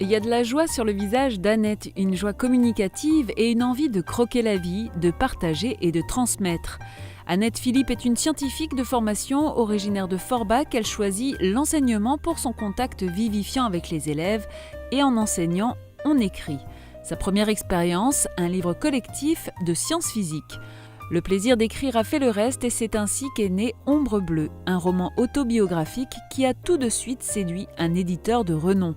Il y a de la joie sur le visage d'Annette, une joie communicative et une envie de croquer la vie, de partager et de transmettre. Annette Philippe est une scientifique de formation, originaire de Forbach. Elle choisit l'enseignement pour son contact vivifiant avec les élèves et en enseignant, on écrit. Sa première expérience, un livre collectif de sciences physiques. Le plaisir d'écrire a fait le reste et c'est ainsi qu'est né Ombre Bleue, un roman autobiographique qui a tout de suite séduit un éditeur de renom.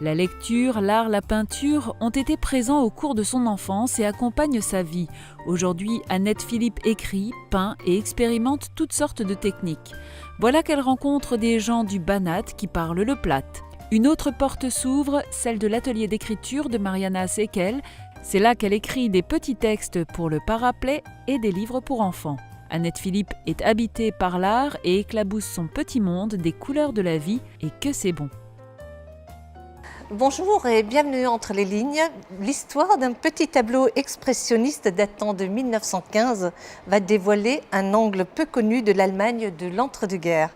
La lecture, l'art, la peinture ont été présents au cours de son enfance et accompagnent sa vie. Aujourd'hui, Annette Philippe écrit, peint et expérimente toutes sortes de techniques. Voilà qu'elle rencontre des gens du Banat qui parlent le plate. Une autre porte s'ouvre, celle de l'atelier d'écriture de Mariana Sekel. C'est là qu'elle écrit des petits textes pour le paraplay et des livres pour enfants. Annette Philippe est habitée par l'art et éclabousse son petit monde des couleurs de la vie et que c'est bon. Bonjour et bienvenue entre les lignes. L'histoire d'un petit tableau expressionniste datant de 1915 va dévoiler un angle peu connu de l'Allemagne de l'entre-deux-guerres.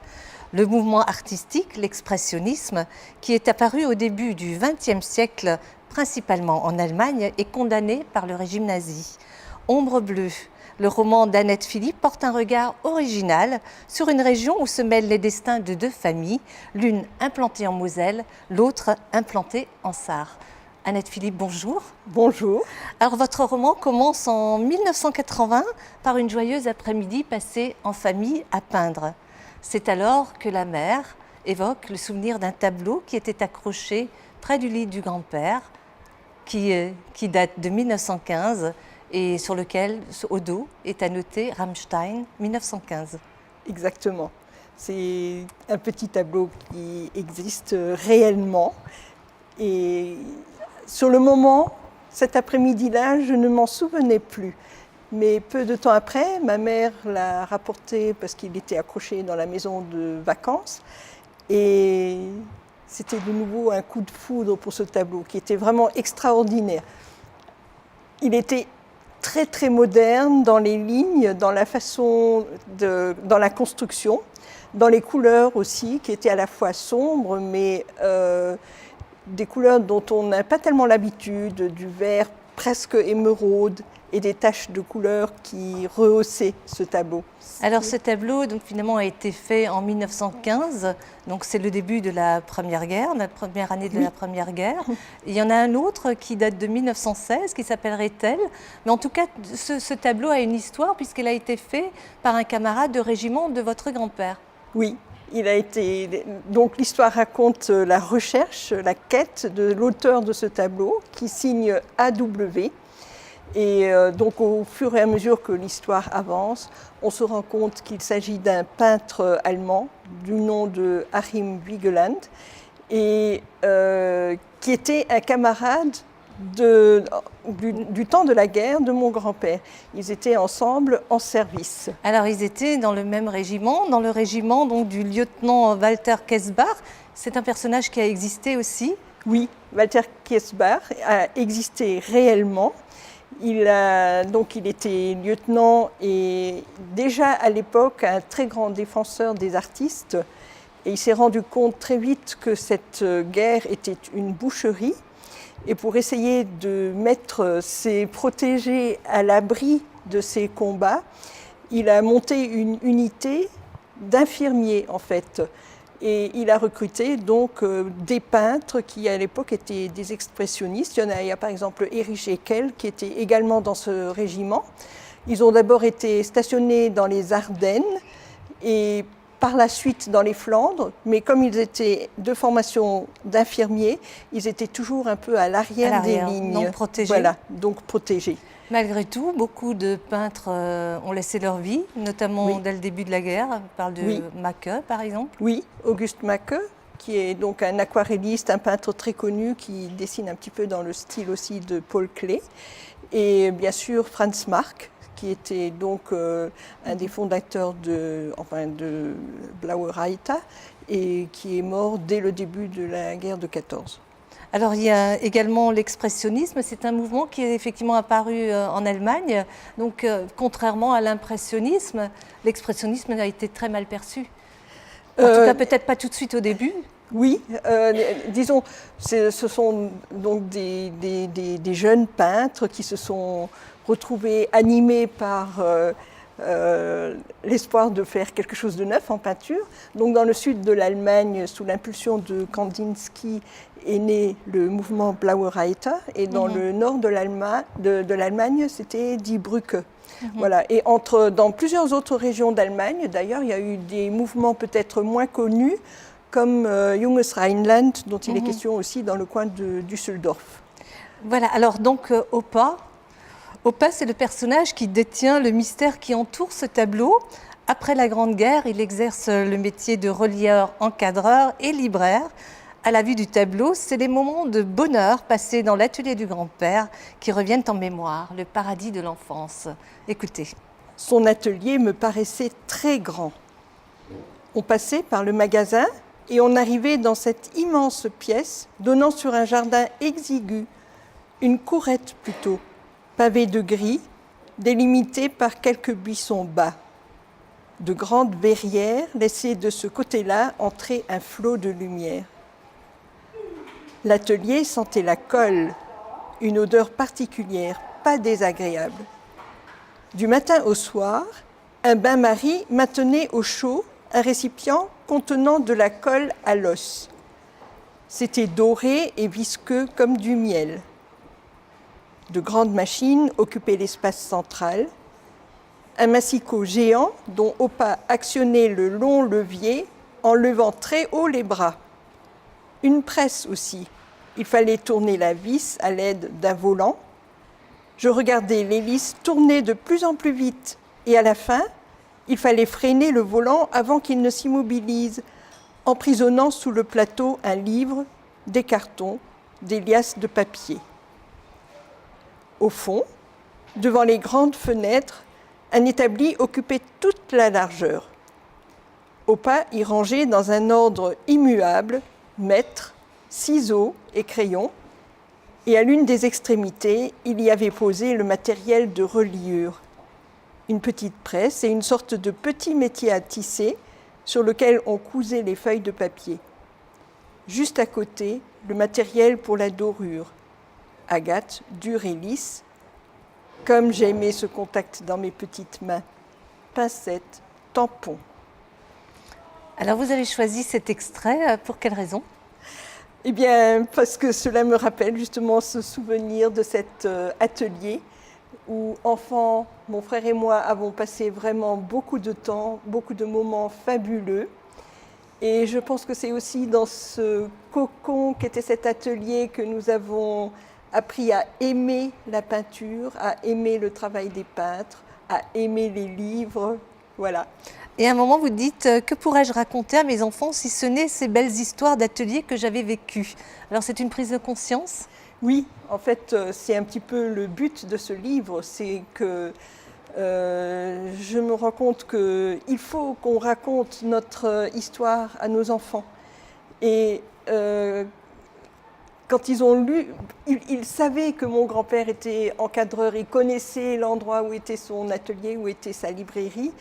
Le mouvement artistique, l'expressionnisme, qui est apparu au début du XXe siècle, principalement en Allemagne, est condamné par le régime nazi. Ombre Bleue, le roman d'Annette Philippe, porte un regard original sur une région où se mêlent les destins de deux familles, l'une implantée en Moselle, l'autre implantée en Sarre. Annette Philippe, bonjour. Bonjour. Alors votre roman commence en 1980 par une joyeuse après-midi passée en famille à peindre. C'est alors que la mère évoque le souvenir d'un tableau qui était accroché près du lit du grand-père, qui date de 1915 et sur lequel, au dos, est annoté Rammstein 1915. Exactement. C'est un petit tableau qui existe réellement. Et sur le moment, cet après-midi-là, je ne m'en souvenais plus. Mais peu de temps après, ma mère l'a rapporté parce qu'il était accroché dans la maison de vacances. Et c'était de nouveau un coup de foudre pour ce tableau qui était vraiment extraordinaire. Il était très très moderne dans les lignes, dans la façon, dans la construction, dans les couleurs aussi qui étaient à la fois sombres mais des couleurs dont on n'a pas tellement l'habitude, du vert presque émeraude et des taches de couleurs qui rehaussaient ce tableau. Alors ce tableau donc, finalement a été fait en 1915, donc c'est le début de la Première Guerre, la première année de la Première Guerre. Il y en a un autre qui date de 1916 qui s'appelle Rethel, mais en tout cas ce tableau a une histoire puisqu'il a été fait par un camarade de régiment de votre grand-père. Oui. Il a été, donc l'histoire raconte la recherche, la quête de l'auteur de ce tableau qui signe AW. Et donc au fur et à mesure que l'histoire avance, on se rend compte qu'il s'agit d'un peintre allemand du nom de Achim Wigeland et qui était un camarade du temps de la guerre de mon grand-père. Ils étaient ensemble en service. Alors ils étaient dans le même régiment, dans le régiment donc, du lieutenant Walter Kesbach. C'est un personnage qui a existé aussi. Oui, Walter Kesbach a existé réellement. Il était lieutenant et déjà à l'époque un très grand défenseur des artistes. Et il s'est rendu compte très vite que cette guerre était une boucherie. Et pour essayer de mettre ses protégés à l'abri de ces combats, il a monté une unité d'infirmiers en fait. Et il a recruté donc des peintres qui à l'époque étaient des expressionnistes. Il y a par exemple Erich Eckel qui était également dans ce régiment. Ils ont d'abord été stationnés dans les Ardennes et par la suite dans les Flandres, mais comme ils étaient de formation d'infirmiers, ils étaient toujours un peu à l'arrière des lignes. Donc protégés. Voilà, donc protégés. Malgré tout, beaucoup de peintres ont laissé leur vie, notamment dès le début de la guerre. On parle de Macke, par exemple. Oui, Auguste Macke, qui est donc un aquarelliste, un peintre très connu qui dessine un petit peu dans le style aussi de Paul Klee. Et bien sûr Franz Marc, qui était donc un des fondateurs de Blaue Reiter et qui est mort dès le début de la guerre de 14. Alors il y a également l'expressionnisme, c'est un mouvement qui est effectivement apparu en Allemagne. Donc contrairement à l'impressionnisme, l'expressionnisme a été très mal perçu. En tout cas peut-être pas tout de suite au début. Oui, disons, ce sont donc des jeunes peintres qui se sont retrouvés animés par l'espoir de faire quelque chose de neuf en peinture. Donc dans le sud de l'Allemagne, sous l'impulsion de Kandinsky, est né le mouvement Blaue Reiter, et dans le nord de l'Allemagne, c'était Die Brücke. Voilà. Et dans plusieurs autres régions d'Allemagne, d'ailleurs, il y a eu des mouvements peut-être moins connus, comme Junges Rheinland, dont il est question aussi dans le coin de Düsseldorf. Voilà, alors donc Opa, c'est le personnage qui détient le mystère qui entoure ce tableau. Après la Grande Guerre, il exerce le métier de relieur, encadreur et libraire. À la vue du tableau, c'est les moments de bonheur passés dans l'atelier du grand-père qui reviennent en mémoire, le paradis de l'enfance. Écoutez. Son atelier me paraissait très grand. On passait par le magasin et on arrivait dans cette immense pièce donnant sur un jardin exigu, une courette plutôt, pavée de gris, délimitée par quelques buissons bas. De grandes verrières laissaient de ce côté-là entrer un flot de lumière. L'atelier sentait la colle, une odeur particulière, pas désagréable. Du matin au soir, un bain-marie maintenait au chaud un récipient contenant de la colle à l'os. C'était doré et visqueux comme du miel. De grandes machines occupaient l'espace central. Un massicot géant dont Opa actionnait le long levier en levant très haut les bras. Une presse aussi. Il fallait tourner la vis à l'aide d'un volant. Je regardais l'hélice tourner de plus en plus vite et à la fin, il fallait freiner le volant avant qu'il ne s'immobilise, emprisonnant sous le plateau un livre, des cartons, des liasses de papier. Au fond, devant les grandes fenêtres, un établi occupait toute la largeur. Opa y rangeait dans un ordre immuable, mètres, ciseaux et crayons, et à l'une des extrémités, il y avait posé le matériel de reliure. Une petite presse et une sorte de petit métier à tisser sur lequel on cousait les feuilles de papier. Juste à côté, le matériel pour la dorure. Agate, dure et lisse. Comme j'aimais ce contact dans mes petites mains. Pincettes, tampons. Alors vous avez choisi cet extrait, pour quelle raison ? Eh bien, parce que cela me rappelle justement ce souvenir de cet atelier où, enfants, mon frère et moi avons passé vraiment beaucoup de temps, beaucoup de moments fabuleux. Et je pense que c'est aussi dans ce cocon qu'était cet atelier que nous avons appris à aimer la peinture, à aimer le travail des peintres, à aimer les livres, voilà. Et à un moment, vous dites « Que pourrais-je raconter à mes enfants si ce n'est ces belles histoires d'ateliers que j'avais vécues ?» Alors c'est une prise de conscience ? Oui, en fait, c'est un petit peu le but de ce livre, c'est que je me rends compte qu'il faut qu'on raconte notre histoire à nos enfants. Et quand ils ont lu, ils savaient que mon grand-père était encadreur, ils connaissaient l'endroit où était son atelier, où était sa librairie.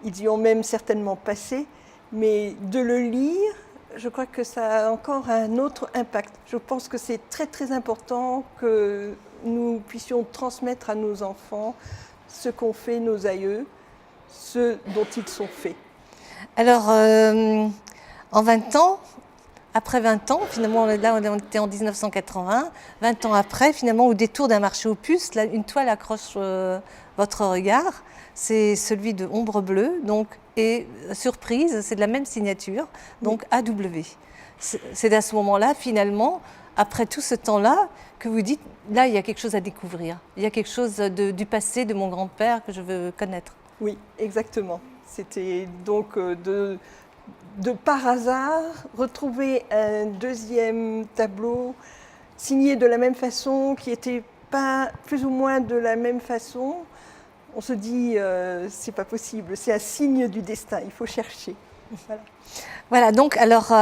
Ils y ont même certainement passé, mais de le lire, je crois que ça a encore un autre impact. Je pense que c'est très très important que nous puissions transmettre à nos enfants ce qu'ont fait nos aïeux, ce dont ils sont faits. Alors, en 20 ans, après 20 ans, finalement, là on était en 1980, 20 ans après, finalement, au détour d'un marché aux puces, là, une toile accroche votre regard, c'est celui de Ombre Bleue, donc, et surprise, c'est de la même signature, donc AW. C'est à ce moment-là, finalement, après tout ce temps-là, que vous dites, là, il y a quelque chose à découvrir, il y a quelque chose du passé de mon grand-père que je veux connaître. Oui, exactement. C'était donc de par hasard retrouver un deuxième tableau signé de la même façon, qui était peint plus ou moins de la même façon. On se dit, c'est pas possible, c'est un signe du destin, il faut chercher. Voilà. Voilà, donc alors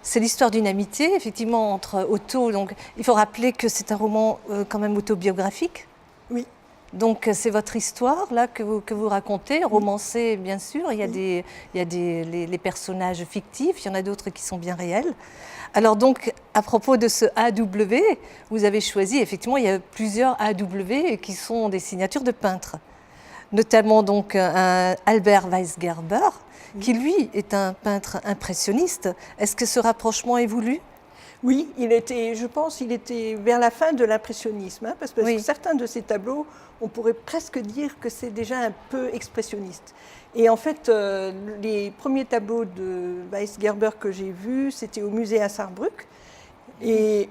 c'est l'histoire d'une amitié, effectivement, entre Otto. Donc il faut rappeler que c'est un roman quand même autobiographique. Oui. Donc c'est votre histoire là que vous racontez, romancée bien sûr. Il y a les personnages fictifs, il y en a d'autres qui sont bien réels. Alors donc à propos de ce AW, vous avez choisi, effectivement il y a plusieurs AW qui sont des signatures de peintres, notamment donc un Albert Weisgerber qui lui est un peintre impressionniste. Est-ce que ce rapprochement est voulu ? Oui, je pense qu'il était vers la fin de l'impressionnisme, hein, parce que certains de ces tableaux, on pourrait presque dire que c'est déjà un peu expressionniste. Et en fait, les premiers tableaux de Weisgerber que j'ai vus, c'était au musée à Sarrebruck. Et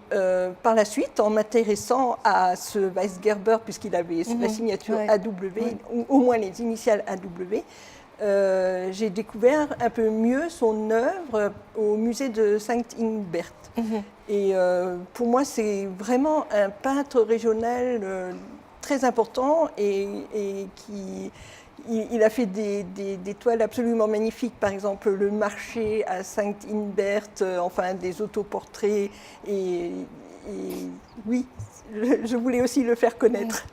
par la suite, en m'intéressant à ce Weisgerber, puisqu'il avait la signature AW, ou au moins les initiales AW, j'ai découvert un peu mieux son œuvre au musée de Saint-Ingbert. Et pour moi, c'est vraiment un peintre régional très important et qui... Il a fait des toiles absolument magnifiques, par exemple le marché à Saint-Ingbert, enfin des autoportraits. Et oui, je voulais aussi le faire connaître.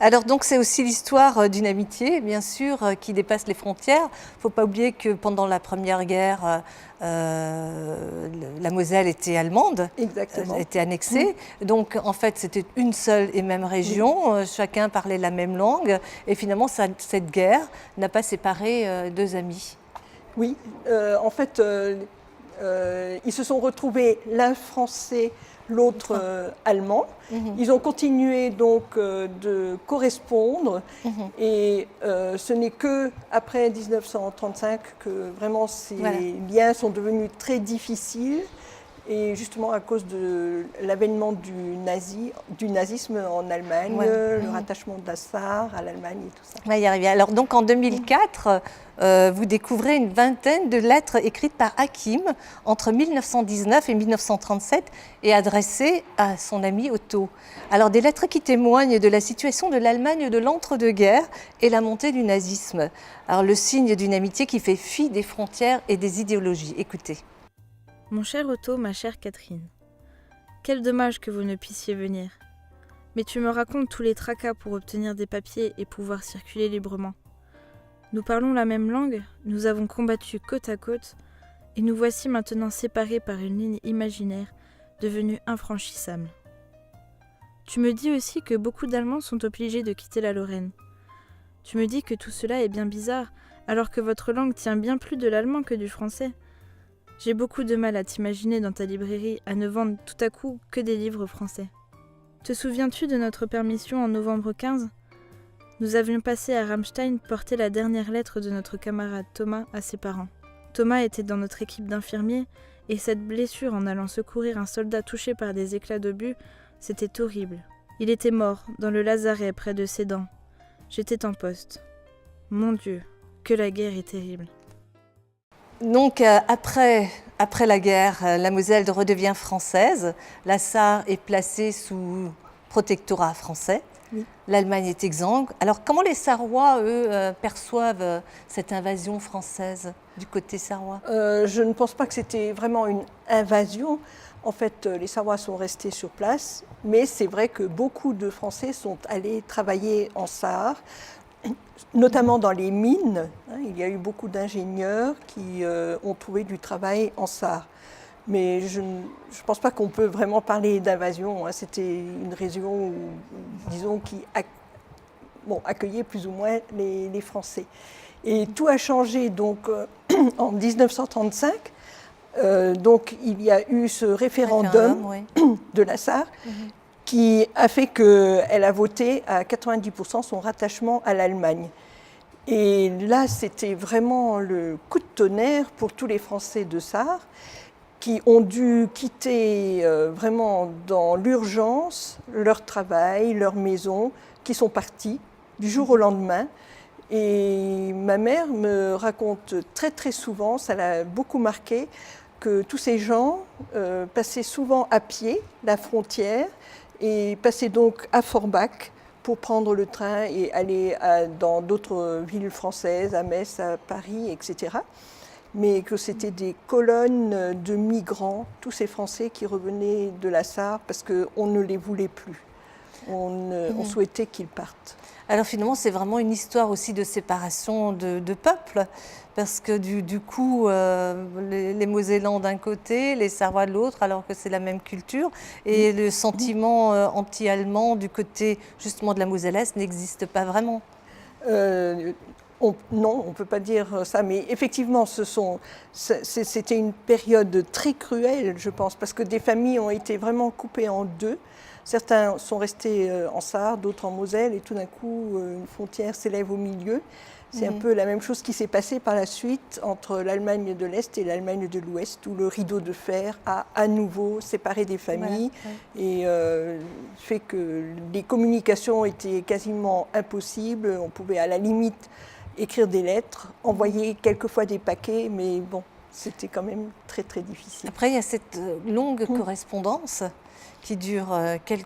Alors donc c'est aussi l'histoire d'une amitié, bien sûr, qui dépasse les frontières. Il ne faut pas oublier que pendant la Première Guerre, la Moselle était allemande, était annexée. Donc en fait c'était une seule et même région, chacun parlait la même langue. Et finalement cette guerre n'a pas séparé deux amis. Oui, en fait ils se sont retrouvés, l'un français, l'autre allemand. Ils ont continué donc de correspondre et ce n'est que après 1935 que vraiment ces liens sont devenus très difficiles et justement à cause de l'avènement du nazisme en Allemagne, le rattachement de la Sarre à l'Allemagne et tout ça. On va y arriver. Alors donc en 2004, vous découvrez une vingtaine de lettres écrites par Hakim entre 1919 et 1937 et adressées à son ami Otto. Alors des lettres qui témoignent de la situation de l'Allemagne de l'entre-deux-guerres et la montée du nazisme. Alors le signe d'une amitié qui fait fi des frontières et des idéologies. Écoutez. Mon cher Otto, ma chère Catherine, quel dommage que vous ne puissiez venir. Mais tu me racontes tous les tracas pour obtenir des papiers et pouvoir circuler librement. Nous parlons la même langue, nous avons combattu côte à côte, et nous voici maintenant séparés par une ligne imaginaire devenue infranchissable. Tu me dis aussi que beaucoup d'Allemands sont obligés de quitter la Lorraine. Tu me dis que tout cela est bien bizarre, alors que votre langue tient bien plus de l'allemand que du français. J'ai beaucoup de mal à t'imaginer dans ta librairie à ne vendre tout à coup que des livres français. Te souviens-tu de notre permission en novembre 15 ? Nous avions passé à Ramstein porter la dernière lettre de notre camarade Thomas à ses parents. Thomas était dans notre équipe d'infirmiers et cette blessure en allant secourir un soldat touché par des éclats d'obus, c'était horrible. Il était mort dans le lazaret près de Sedan. J'étais en poste. Mon Dieu, que la guerre est terrible. Donc après la guerre, la Moselle redevient française, la Sarre est placée sous protectorat français, l'Allemagne est exsangue. Alors comment les Sarrois, eux, perçoivent cette invasion française du côté sarrois ? Je ne pense pas que c'était vraiment une invasion. En fait, les Sarrois sont restés sur place, mais c'est vrai que beaucoup de Français sont allés travailler en Sarre, notamment dans les mines. Il y a eu beaucoup d'ingénieurs qui ont trouvé du travail en Sarre. Mais je ne pense pas qu'on peut vraiment parler d'invasion. C'était une région, disons, qui accueillait plus ou moins les Français. Et tout a changé donc, en 1935. Donc il y a eu ce référendum de la Sarre qui a fait qu'elle a voté à 90% son rattachement à l'Allemagne. Et là, c'était vraiment le coup de tonnerre pour tous les Français de Sarre qui ont dû quitter vraiment dans l'urgence leur travail, leur maison, qui sont partis du jour au lendemain. Et ma mère me raconte très très souvent, ça l'a beaucoup marqué, que tous ces gens passaient souvent à pied la frontière et passaient donc à Forbach pour prendre le train et aller dans d'autres villes françaises, à Metz, à Paris, etc. Mais que c'était des colonnes de migrants, tous ces Français qui revenaient de la Sarre parce qu'on ne les voulait plus. on souhaitait qu'ils partent. Alors finalement, c'est vraiment une histoire aussi de séparation de peuples, parce que du coup, les Mosellans d'un côté, les Sarrois de l'autre, alors que c'est la même culture, et le sentiment anti-allemand du côté justement de la Moselle-Est n'existe pas vraiment. Non, on ne peut pas dire ça, mais effectivement, c'était une période très cruelle, je pense, parce que des familles ont été vraiment coupées en deux. Certains sont restés en Sarre, d'autres en Moselle, et tout d'un coup, une frontière s'élève au milieu. C'est un peu la même chose qui s'est passée par la suite entre l'Allemagne de l'Est et l'Allemagne de l'Ouest, où le rideau de fer a à nouveau séparé des familles et fait que les communications étaient quasiment impossibles. On pouvait à la limite écrire des lettres, envoyer quelquefois des paquets, mais bon, c'était quand même très très difficile. Après, il y a cette longue correspondance qui dure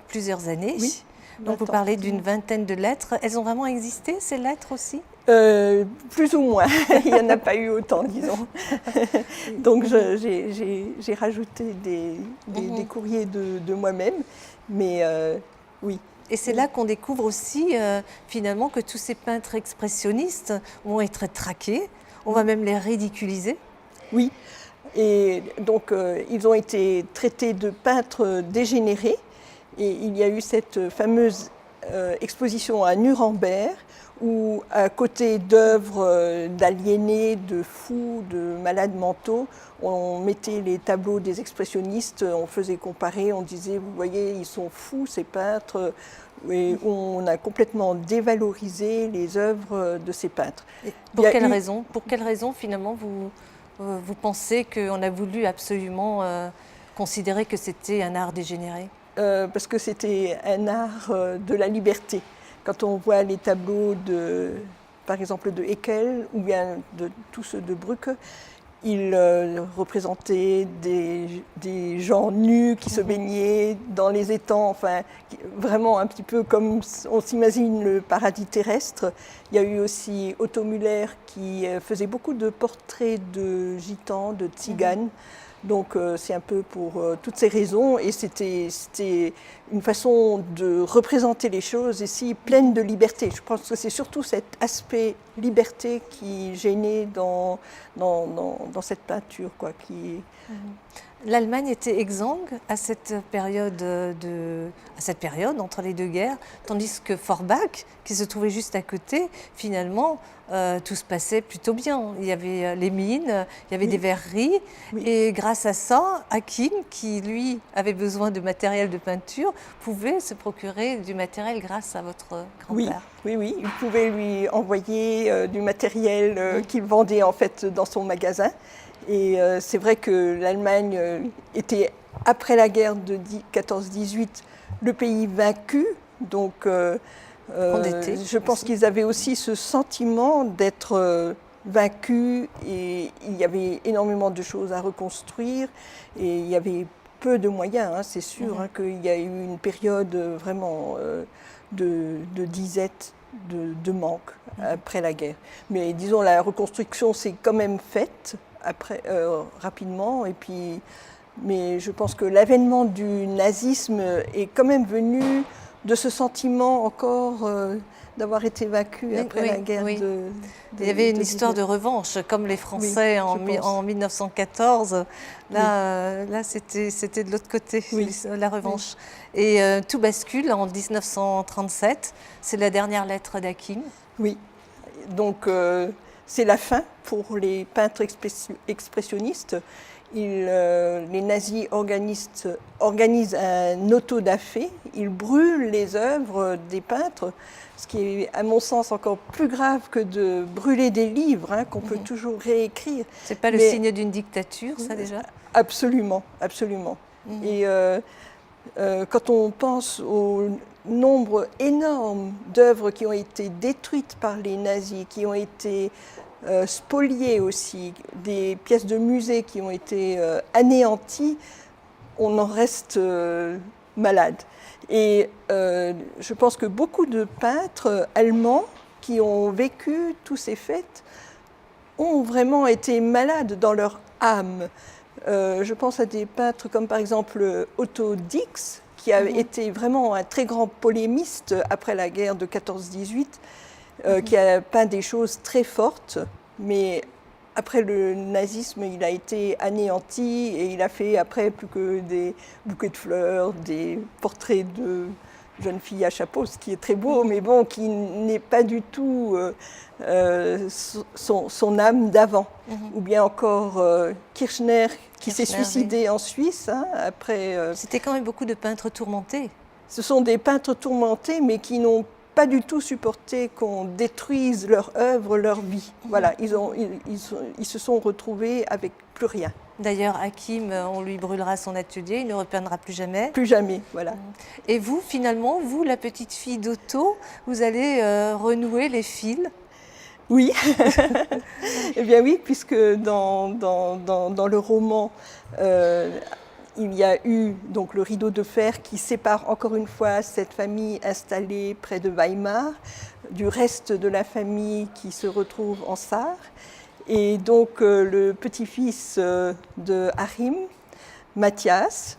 plusieurs années. Oui. Donc vous parlez d'une vingtaine de lettres. Elles ont vraiment existé, ces lettres aussi ? Plus ou moins. Il n'y en a pas eu autant, disons. Donc j'ai rajouté des courriers de moi-même, mais oui. Et c'est là qu'on découvre aussi finalement que tous ces peintres expressionnistes vont être traqués, on va même les ridiculiser. Oui, et donc ils ont été traités de peintres dégénérés. Et il y a eu cette fameuse exposition à Nuremberg où, à côté d'œuvres d'aliénés, de fous, de malades mentaux, on mettait les tableaux des expressionnistes, on faisait comparer, on disait, vous voyez, ils sont fous ces peintres, et on a complètement dévalorisé les œuvres de ces peintres. Pour quelle raison finalement vous pensez qu'on a voulu absolument considérer que c'était un art dégénéré ? Parce que c'était un art de la liberté. Quand on voit les tableaux par exemple de Haeckel ou bien de tous ceux de Brücke, ils représentaient des gens nus qui se baignaient dans les étangs, enfin vraiment un petit peu comme on s'imagine le paradis terrestre. Il y a eu aussi Otto Müller qui faisait beaucoup de portraits de gitans, de tziganes. Donc c'est un peu pour toutes ces raisons et c'était une façon de représenter les choses ici pleine de liberté. Je pense que c'est surtout cet aspect liberté qui gênait dans cette peinture, quoi. L'Allemagne était exsangue à cette période entre les deux guerres, tandis que Forbach, qui se trouvait juste à côté, finalement, tout se passait plutôt bien. Il y avait les mines, il y avait des verreries, et grâce à ça, Hakim, qui lui avait besoin de matériel de peinture, pouvait se procurer du matériel grâce à votre grand-père. Oui, il pouvait lui envoyer du matériel qu'il vendait en fait dans son magasin. Et c'est vrai que l'Allemagne était, après la guerre de 14-18, le pays vaincu. Donc, je pense qu'ils avaient aussi ce sentiment d'être vaincus. Et il y avait énormément de choses à reconstruire. Et il y avait peu de moyens, c'est sûr, qu'il y a eu une période vraiment de disette, de manque après la guerre. Mais disons, la reconstruction s'est quand même faite. Après, rapidement, mais je pense que l'avènement du nazisme est quand même venu de ce sentiment encore d'avoir été vaincu après la guerre de il y avait une histoire de revanche, comme les Français en 1914. Là c'était de l'autre côté, la revanche. Et tout bascule en 1937, c'est la dernière lettre d'Hakim. Oui, donc c'est la fin pour les peintres expressionnistes. Les nazis organisent un auto-da-fé. Ils brûlent les œuvres des peintres, ce qui est, à mon sens, encore plus grave que de brûler des livres qu'on peut toujours réécrire. C'est pas le signe d'une dictature, ça déjà ? Absolument, absolument. Et quand on pense au nombre énorme d'œuvres qui ont été détruites par les nazis, qui ont été spoliées aussi, des pièces de musée qui ont été anéanties, on en reste malade. Et je pense que beaucoup de peintres allemands qui ont vécu tous ces faits ont vraiment été malades dans leur âme. Je pense à des peintres comme par exemple Otto Dix, qui a été vraiment un très grand polémiste après la guerre de 14-18, qui a peint des choses très fortes, mais après le nazisme, il a été anéanti et il a fait après plus que des bouquets de fleurs, des portraits de jeunes filles à chapeau, ce qui est très beau, mais bon, qui n'est pas du tout son âme d'avant. Ou bien encore Kirchner, qui s'est suicidé en Suisse après. C'était quand même beaucoup de peintres tourmentés. Ce sont des peintres tourmentés, mais qui n'ont pas du tout supporté qu'on détruise leur œuvre, leur vie. Voilà, ils se sont retrouvés avec plus rien. D'ailleurs, Hakim, on lui brûlera son atelier, il ne repeindra plus jamais. Plus jamais, voilà. Et vous, finalement, vous, la petite fille d'Otto, vous allez renouer les fils? Oui, eh bien oui, puisque dans le roman, il y a eu donc le rideau de fer qui sépare encore une fois cette famille installée près de Weimar du reste de la famille qui se retrouve en Sarre. Et donc le petit-fils de Achim, Matthias,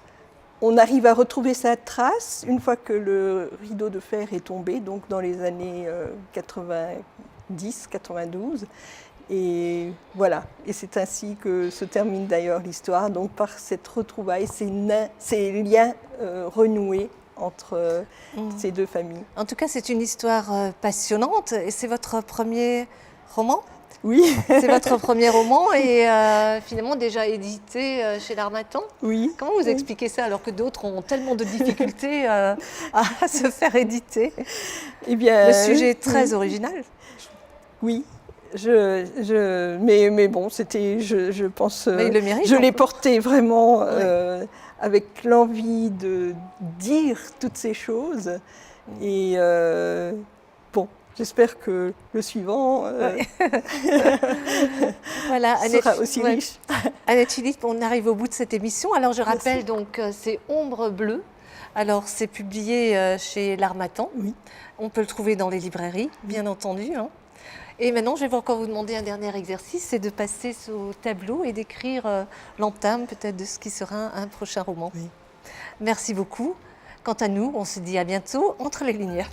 on arrive à retrouver sa trace une fois que le rideau de fer est tombé, donc dans les années 90-92. Et voilà, et c'est ainsi que se termine d'ailleurs l'histoire, donc par cette retrouvaille, ces liens renoués entre ces deux familles. En tout cas, c'est une histoire passionnante et c'est votre premier roman? Oui. C'est votre premier roman et finalement déjà édité chez l'Harmattan. Oui. Comment vous expliquez ça alors que d'autres ont tellement de difficultés à se faire éditer? Eh bien, le sujet est très original. Oui. Mais bon, c'était, je pense, mais il le mérite, je l'ai porté vraiment avec l'envie de dire toutes ces choses. Et bon, j'espère que le suivant voilà, sera aussi riche. Annette Philippe, on arrive au bout de cette émission. Alors je rappelle donc, c'est Ombre bleue. Alors c'est publié chez l'Harmattan. Oui. On peut le trouver dans les librairies, bien entendu. Et maintenant, je vais encore vous demander un dernier exercice, c'est de passer au tableau et d'écrire l'entame peut-être de ce qui sera un prochain roman. Oui. Merci beaucoup. Quant à nous, on se dit à bientôt entre les lignes.